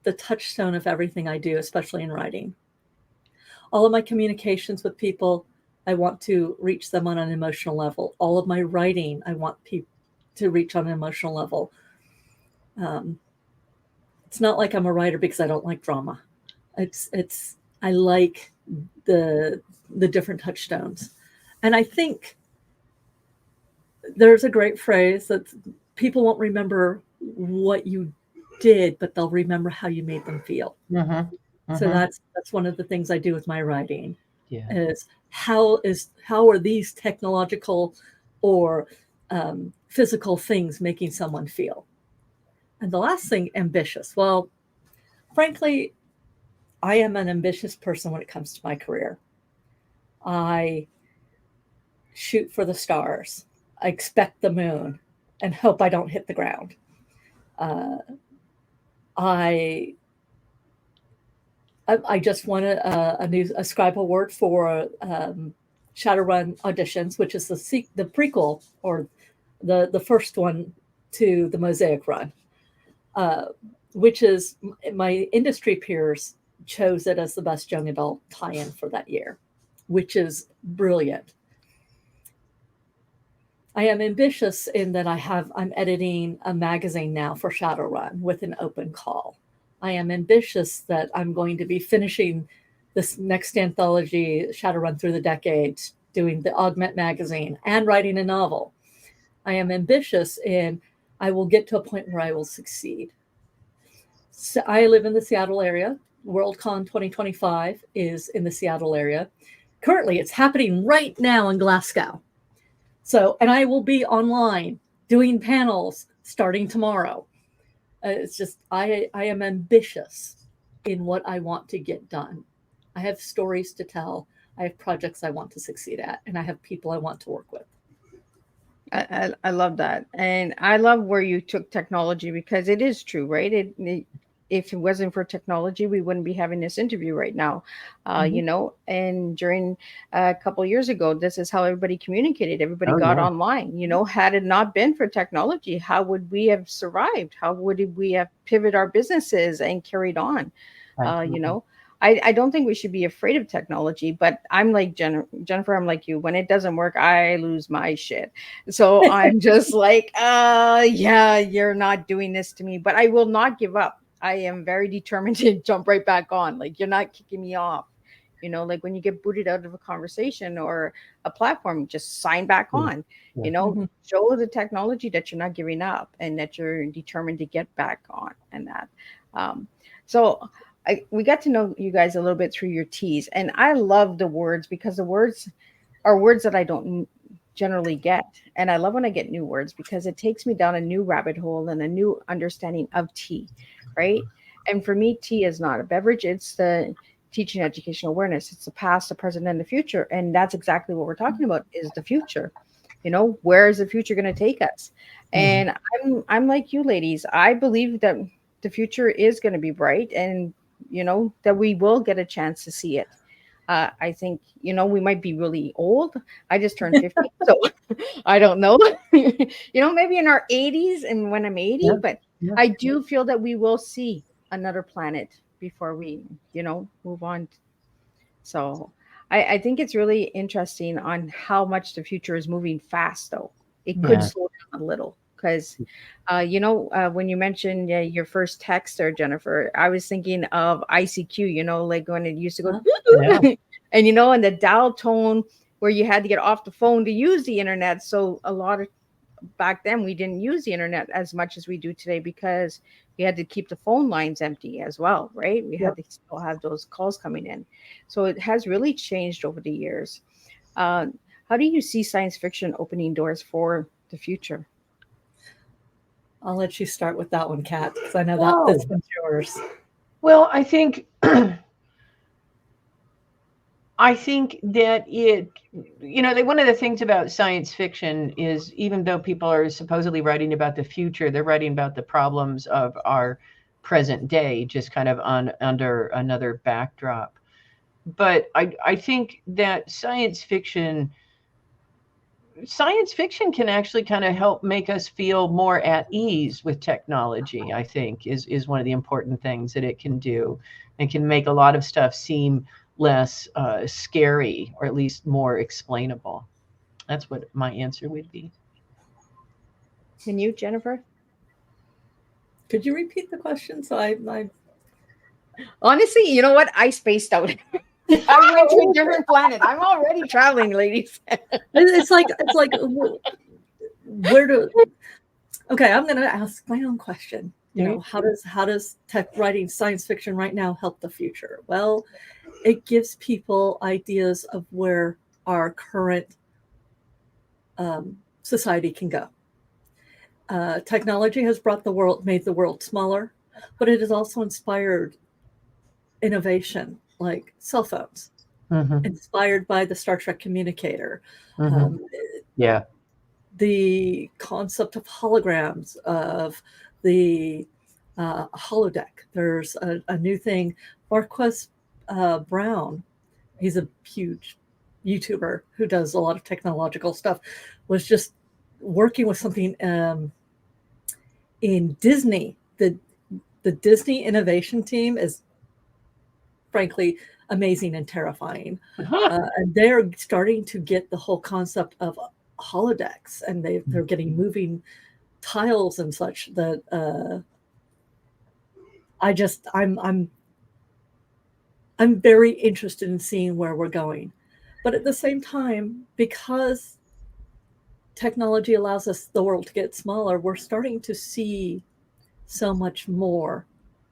the touchstone of everything I do, especially in writing. All of my communications with people I want to reach them on an emotional level. All of my writing, I want people to reach on an emotional level. It's not like I'm a writer because I don't like drama. I like the different touchstones. And I think there's a great phrase that people won't remember what you did, but they'll remember how you made them feel. So that's one of the things I do with my writing. Yeah. Is how are these technological or physical things making someone feel? And the last thing, ambitious. Well, frankly, I am an ambitious person when it comes to my career. I shoot for the stars. I expect the moon and hope I don't hit the ground. I just won a Scribe Award for Shadowrun auditions, which is the prequel or the first one to the Mosaic run, which is my industry peers chose it as the best young adult tie-in for that year, which is brilliant. I am ambitious in that I'm editing a magazine now for Shadowrun with an open call. I am ambitious that I'm going to be finishing this next anthology, Shadowrun Through the Decades, doing the Augment magazine and writing a novel. I am ambitious in I will get to a point where I will succeed. So I live in the Seattle area. Worldcon 2025 is in the Seattle area. Currently, it's happening right now in Glasgow. So, and I will be online doing panels starting tomorrow. It's just, I am ambitious in what I want to get done. I have stories to tell. I have projects I want to succeed at, and I have people I want to work with. I love that. And I love where you took technology, because it is true, right? If it wasn't for technology, we wouldn't be having this interview right now, you know. And during a couple of years ago, this is how everybody communicated. Everybody got online, you know. Had it not been for technology, how would we have survived? How would we have pivoted our businesses and carried on? You know, I don't think we should be afraid of technology, but I'm like Jennifer, I'm like you. When it doesn't work, I lose my shit. So I'm just like, yeah, you're not doing this to me, but I will not give up. I am very determined to jump right back on. Like, you're not kicking me off. You know, like when you get booted out of a conversation or a platform, just sign back on. You know, show the technology that you're not giving up and that you're determined to get back on. And that. So we got to know you guys a little bit through your teas. And I love the words, because the words are words that I don't generally get. And I love when I get new words, because it takes me down a new rabbit hole and a new understanding of tea. Right. And for me, tea is not a beverage. It's the teaching educational awareness. It's the past, the present, and the future. And that's exactly what we're talking about, is the future. You know, where is the future going to take us? And I'm like you ladies. I believe that the future is going to be bright, and, you know, that we will get a chance to see it. I think, you know, we might be really old. I just turned 50, so I don't know. You know, maybe in our 80s and when I'm 80, but I do feel that we will see another planet before we, you know, move on. So I think it's really interesting on how much the future is moving fast, though. It could slow down a little, because, you know, when you mentioned your first text there, Jennifer, I was thinking of ICQ, you know, like when it used to go, and, you know, and the dial tone where you had to get off the phone to use the internet. So a lot of back then we didn't use the internet as much as we do today, because we had to keep the phone lines empty as well, right? We had to still have those calls coming in. So it has really changed over the years. How do you see science fiction opening doors for the future? I'll let you start with that one, Kat, because I know that this one's yours. Well, I think that it, you know, one of the things about science fiction is, even though people are supposedly writing about the future, they're writing about the problems of our present day, just kind of under another backdrop. But I think that science fiction can actually kind of help make us feel more at ease with technology. I think is one of the important things that it can do. It can make a lot of stuff seem less scary, or at least more explainable. That's what my answer would be. And you, Jennifer? Could you repeat the question? So I Honestly, you know what? I spaced out. I went to a different planet. I'm already traveling, ladies. it's like where do okay, I'm gonna ask my own question. You know, how does tech writing science fiction right now help the future? Well, it gives people ideas of where our current society can go. Technology has made the world smaller, but it has also inspired innovation like cell phones, inspired by the Star Trek communicator. Yeah. The concept of holograms, of the holodeck. There's a new thing. Marquez Brown, he's a huge YouTuber who does a lot of technological stuff, was just working with something in Disney. The Disney innovation team is frankly amazing and terrifying. And they're starting to get the whole concept of holodecks, and they're getting moving tiles and such that I'm very interested in seeing where we're going. But at the same time, because technology allows the world to get smaller, we're starting to see so much more,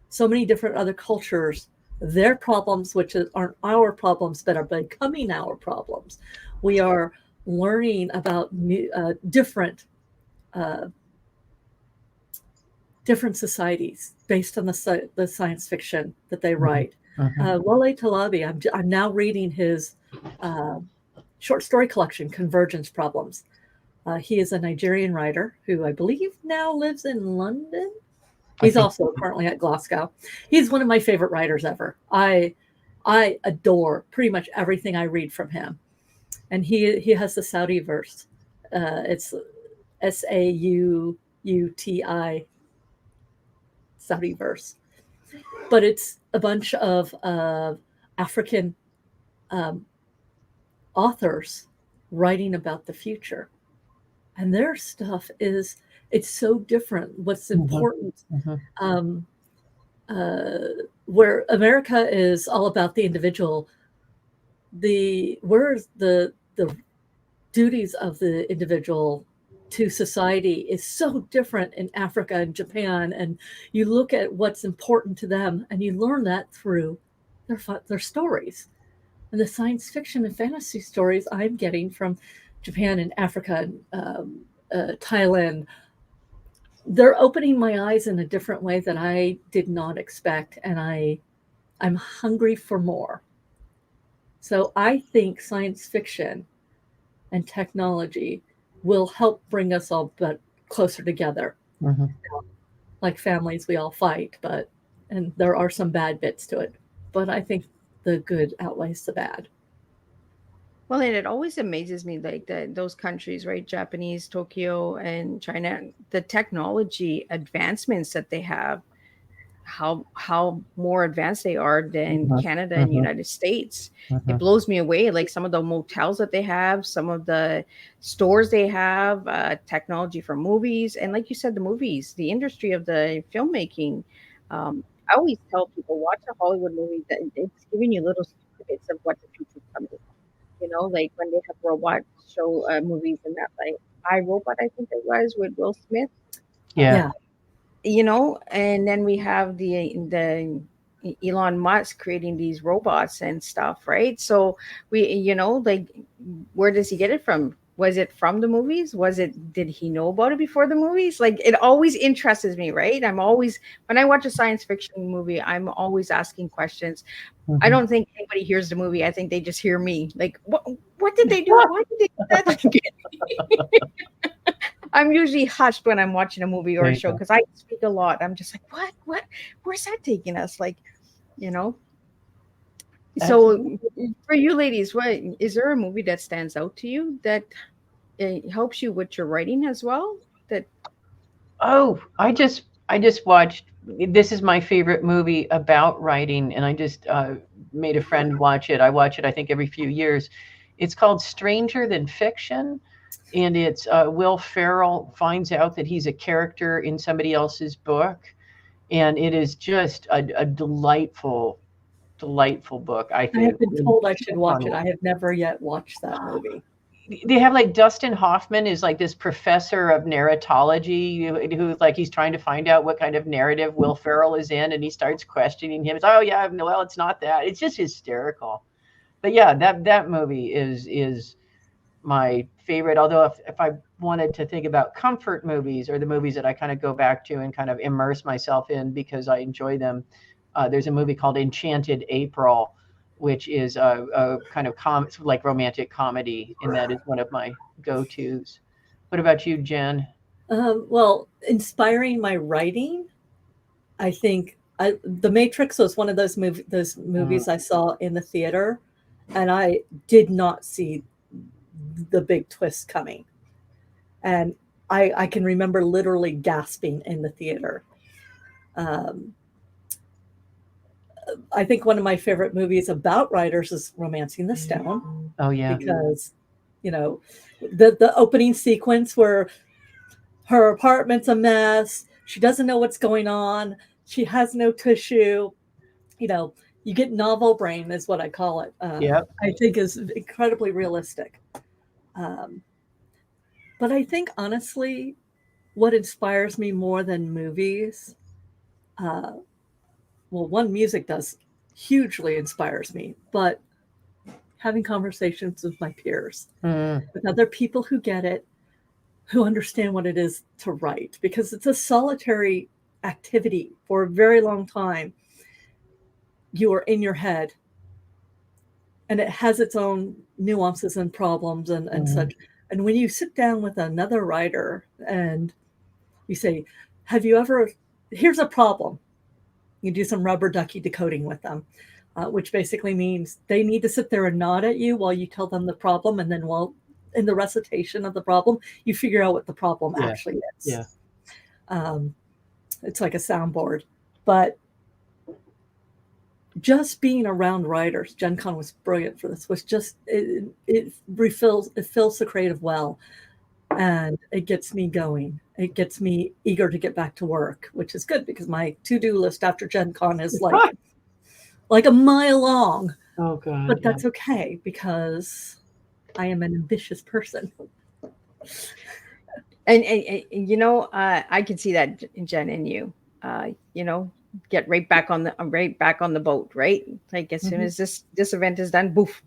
so many different other cultures, their problems, which aren't our problems, but are becoming our problems. We are learning about different societies based on the science fiction that they write. Wale Talabi, I'm now reading his short story collection, Convergence Problems. He is a Nigerian writer who I believe now lives in London. He's also currently at Glasgow. He's one of my favorite writers ever. I adore pretty much everything I read from him. And he has the Saudi verse. It's Sauti, Saudi verse. But it's a bunch of African authors writing about the future. And their stuff it's so different. What's important, where America is all about the individual, whereas the duties of the individual to society is so different in Africa and Japan. And you look at what's important to them, and you learn that through their stories. And the science fiction and fantasy stories I'm getting from Japan and Africa and Thailand, they're opening my eyes in a different way that I did not expect. And I'm hungry for more. So I think science fiction and technology will help bring us all closer together. Like families, we all fight, and there are some bad bits to it. But I think the good outweighs the bad. Well, and it always amazes me, like those countries, right? Japanese, Tokyo, and China, the technology advancements that they have, how more advanced they are than Canada and United States. It blows me away. Like some of the motels that they have, some of the stores they have, technology for movies, and like you said, the movies, the industry of the filmmaking. I always tell people, watch a Hollywood movie that it's giving you little snippets of what the future's coming. You know, like when they have robot show movies and that, like iRobot, I think it was with Will Smith. Yeah. You know, and then we have the Elon Musk creating these robots and stuff, right? So we, you know, like where does he get it from? Was it from the movies? Did he know about it before the movies? Like it always interests me, right? I'm always, when I watch a science fiction movie, I'm always asking questions. I don't think anybody hears the movie. I think they just hear me. Like, what did they do? Why did they do that? I'm usually hushed when I'm watching a movie or a show because I speak a lot. I'm just like, what? Where's that taking us? Like, you know. So, for you ladies, what is there a movie that stands out to you that helps you with your writing as well? I just watched. This is my favorite movie about writing, and I just made a friend watch it. I watch it, I think, every few years. It's called Stranger Than Fiction. And it's Will Ferrell finds out that he's a character in somebody else's book. And it is just a delightful book, I I think. have been told I should watch it. I have never yet watched that movie. They have like Dustin Hoffman is like this professor of narratology who like he's trying to find out what kind of narrative Will Ferrell is in, and he starts questioning him. It's, oh yeah, well, it's not that. It's just hysterical. But yeah, that movie is my favorite. Although if I wanted to think about comfort movies or the movies that I kind of go back to and kind of immerse myself in because I enjoy them, there's a movie called Enchanted April, which is a kind of like romantic comedy, and that is one of my go-tos. What about you, Jen? Well, inspiring my writing, I think The Matrix was one of those movies I saw in the theater, and I did not see the big twist coming. And I can remember literally gasping in the theater. I think one of my favorite movies about writers is Romancing the Stone. Oh yeah, because the opening sequence where her apartment's a mess, she doesn't know what's going on, she has no tissue. You get novel brain is what I call it. I think is incredibly realistic. But I think honestly, what inspires me more than movies, one, music does hugely inspires me, but having conversations with my peers, with other people who get it, who understand what it is to write, because it's a solitary activity for a very long time. You are in your head, and it has its own nuances and problems and such. And when you sit down with another writer and you say, here's a problem. You do some rubber ducky decoding with them, which basically means they need to sit there and nod at you while you tell them the problem. And then in the recitation of the problem, you figure out what the problem actually is. Yeah. It's like a soundboard. But just being around writers, Gen Con was brilliant for this, was just, it fills the creative well. And it gets me going. It gets me eager to get back to work, which is good because my to-do list after Gen Con is like a mile long. Oh God. But that's okay because I am an ambitious person. And I can see that, Jen, in you. Get right back on the boat, right? Like as soon as this event is done, boof.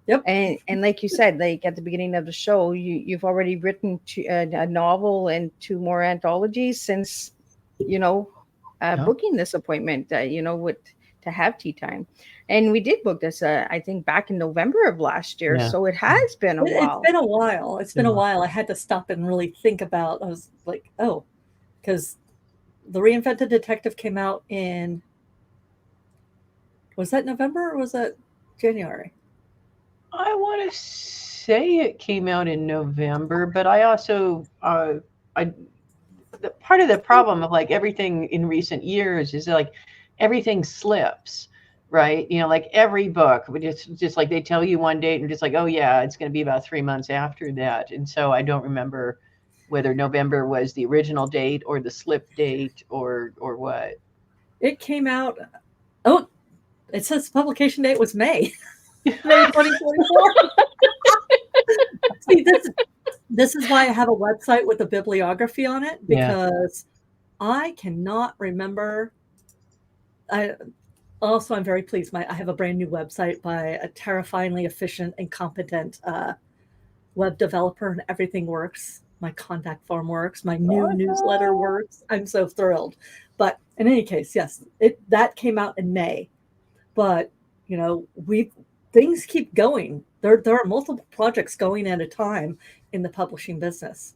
Yep. And like you said, like at the beginning of the show, you've already written a novel and 2 more anthologies since booking this appointment. To have Teatime, and we did book this. I think back in November of last year. Yeah. So it has been a while. It's been a while. It's been a while. I had to stop and really think about. I was like, oh, because The Reinvented Detective came out in. Was that November or was that January? I want to say it came out in November, but I also, part of the problem of like everything in recent years is like everything slips, right? Like every book, just like they tell you one date and just like, oh yeah, it's going to be about 3 months after that. And so I don't remember whether November was the original date or the slip date or what. It came out, it says publication date was May. May 2024. See, this is why I have a website with a bibliography on it, because I cannot remember. I'm very pleased. I have a brand new website by a terrifyingly efficient and competent web developer, and everything works. My contact form works. My new newsletter works. I'm so thrilled. But in any case, yes, that came out in May. But things keep going. There are multiple projects going at a time in the publishing business.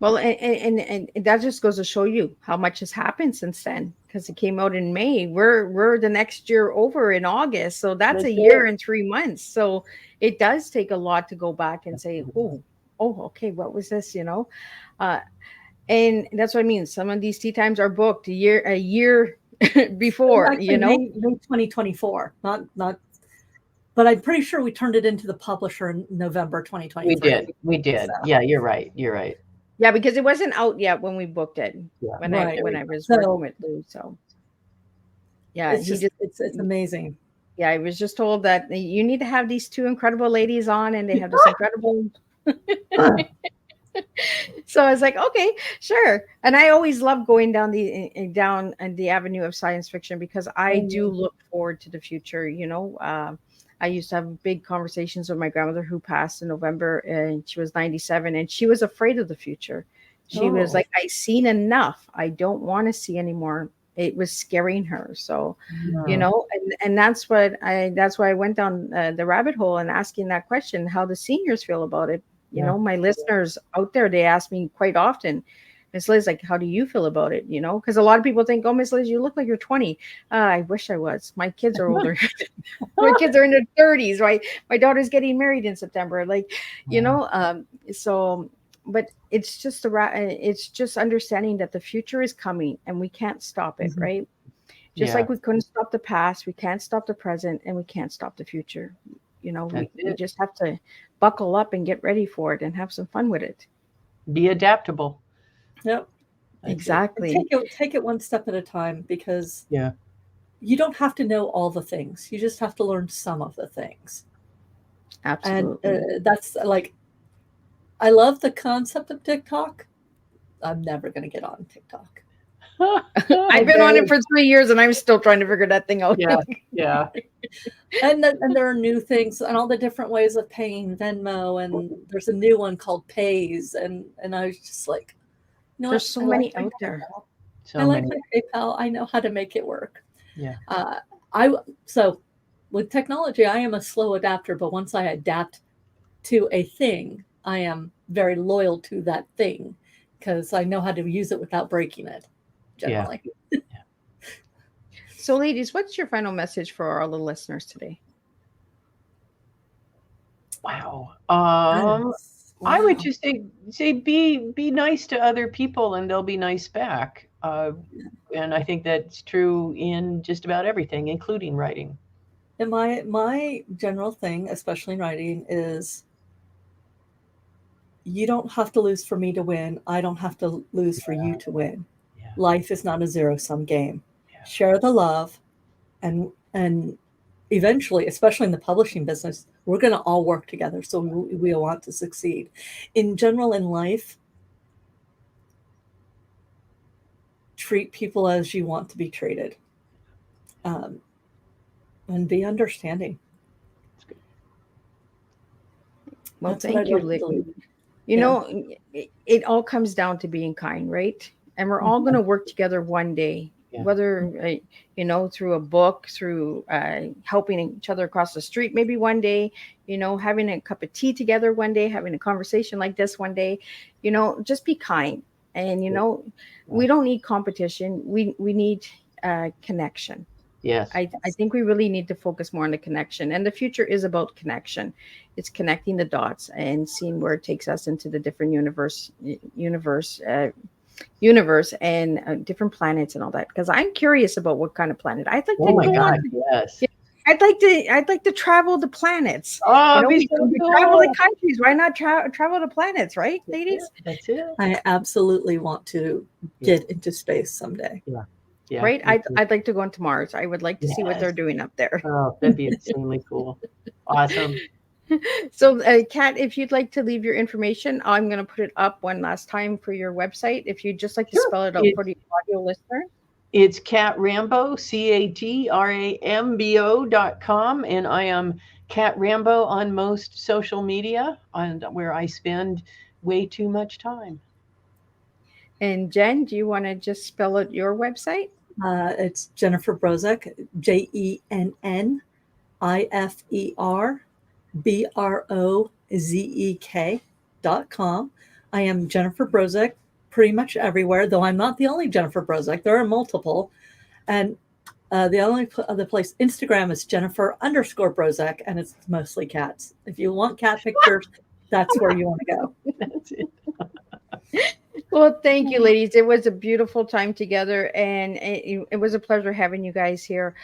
Well, and that just goes to show you how much has happened since then, because it came out in May. We're the next year over in August, so that's a year and 3 months. So it does take a lot to go back and say, oh, okay, what was this? And that's what I mean. Some of these tea times are booked a year before, Actually, you know. May 2024, not. But I'm pretty sure we turned it into the publisher in November 2023. We did. So. Yeah, you're right. You're right. Yeah, because it wasn't out yet when we booked it. Yeah. When Right. I was So- working with Lou. So yeah, It's just it's amazing. yeah, I was just told that you need to have these two incredible ladies on, and they have this incredible. So I was like, okay, sure. And I always love going down the avenue of science fiction because I do look forward to the future. You know, I used to have big conversations with my grandmother who passed in November, and she was 97, and she was afraid of the future. She was like, I've seen enough. I don't want to see anymore. It was scaring her. So, you know, and that's why I went down the rabbit hole and asking that question, how the seniors feel about it. You know, my listeners out there, they ask me quite often, Miss Liz, like, how do you feel about it? You know, because a lot of people think, oh, Miss Liz, you look like you're 20. I wish I was. My kids are older. My kids are in their 30s, right? My daughter's getting married in September. Like, you know, so, but it's just it's just understanding that the future is coming and we can't stop it, right? Just like we couldn't stop the past, we can't stop the present, and we can't stop the future. You know, we just have to buckle up and get ready for it and have some fun with it. Be adaptable. Yep. Exactly. Take it one step at a time, because you don't have to know all the things. You just have to learn some of the things. Absolutely. And that's like, I love the concept of TikTok. I'm never going to get on TikTok. I've been on it for 3 years and I'm still trying to figure that thing out. Yeah. And there are new things and all the different ways of paying, Venmo, and there's a new one called Pays, and I was just like, no, there's so many out there. I like my PayPal. I know how to make it work. Yeah. So with technology, I am a slow adapter, but once I adapt to a thing, I am very loyal to that thing because I know how to use it without breaking it. Generally. Yeah. So, ladies, what's your final message for our little listeners today? Wow. I would just say be nice to other people and they'll be nice back. And I think that's true in just about everything, including writing. And my general thing, especially in writing, is you don't have to lose for me to win. I don't have to lose for you to win. Yeah. Life is not a zero-sum game. Yeah. Share the love, and eventually, especially in the publishing business, we're going to all work together. So we want to succeed. In general, in life, treat people as you want to be treated, and be understanding. Well, thank you, Lee. You know, it all comes down to being kind, right? And we're all going to work together one day, whether, you know, through a book, through helping each other across the street, maybe one day, you know, having a cup of tea together one day, having a conversation like this one day, you know, just be kind. And, you know, we don't need competition. We need connection. Yes. I think we really need to focus more on the connection, and the future is about connection. It's connecting the dots and seeing where it takes us into the different universe and different planets and all that. Because I'm curious about what kind of planet I'd like to. Oh my God! Yes. I'd like to travel the planets. Oh, you know, we travel the countries. Why not travel the planets, right, ladies? That's it. I absolutely want to get into space someday. Yeah, right. I'd like to go into Mars. I would like to see what they're doing up there. Oh, that'd be insanely cool. Awesome. So, Kat, if you'd like to leave your information, I'm going to put it up one last time for your website. If you'd just like to spell it out for the audio listener. It's Kat Rambo, CATRAMBO.com. And I am Kat Rambo on most social media, and where I spend way too much time. And Jen, do you want to just spell out your website? It's Jennifer Brozek, JenniferBrozek.com. I am Jennifer Brozek pretty much everywhere, though I'm not the only Jennifer Brozek. There are multiple. And the only other place, Instagram, is Jennifer_Brozek, and it's mostly cats. If you want cat pictures, that's where you want to go. That's it. Well, thank you, ladies. It was a beautiful time together, and it was a pleasure having you guys here.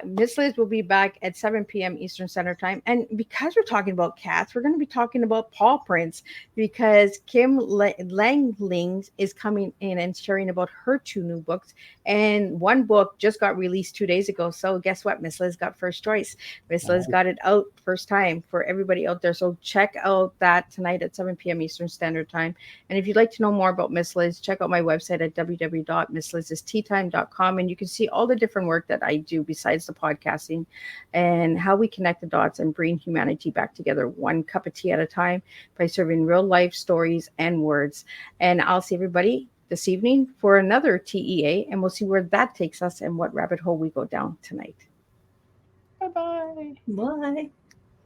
Miss Liz will be back at 7 p.m. Eastern Standard Time. And because we're talking about cats, we're going to be talking about paw prints because Kim Langling is coming in and sharing about her two new books. And one book just got released 2 days ago. So guess what? Miss Liz got first choice. Miss Liz got it out first time for everybody out there. So check out that tonight at 7 p.m. Eastern Standard Time. And if you'd like to know more about Miss Liz, check out my website at www.misslizsteatime.com. And you can see all the different work that I do besides the podcasting and how we connect the dots and bring humanity back together one cup of tea at a time by serving real life stories and words. And I'll see everybody this evening for another TEA, and we'll see where that takes us and what rabbit hole we go down tonight. Bye-bye. Bye.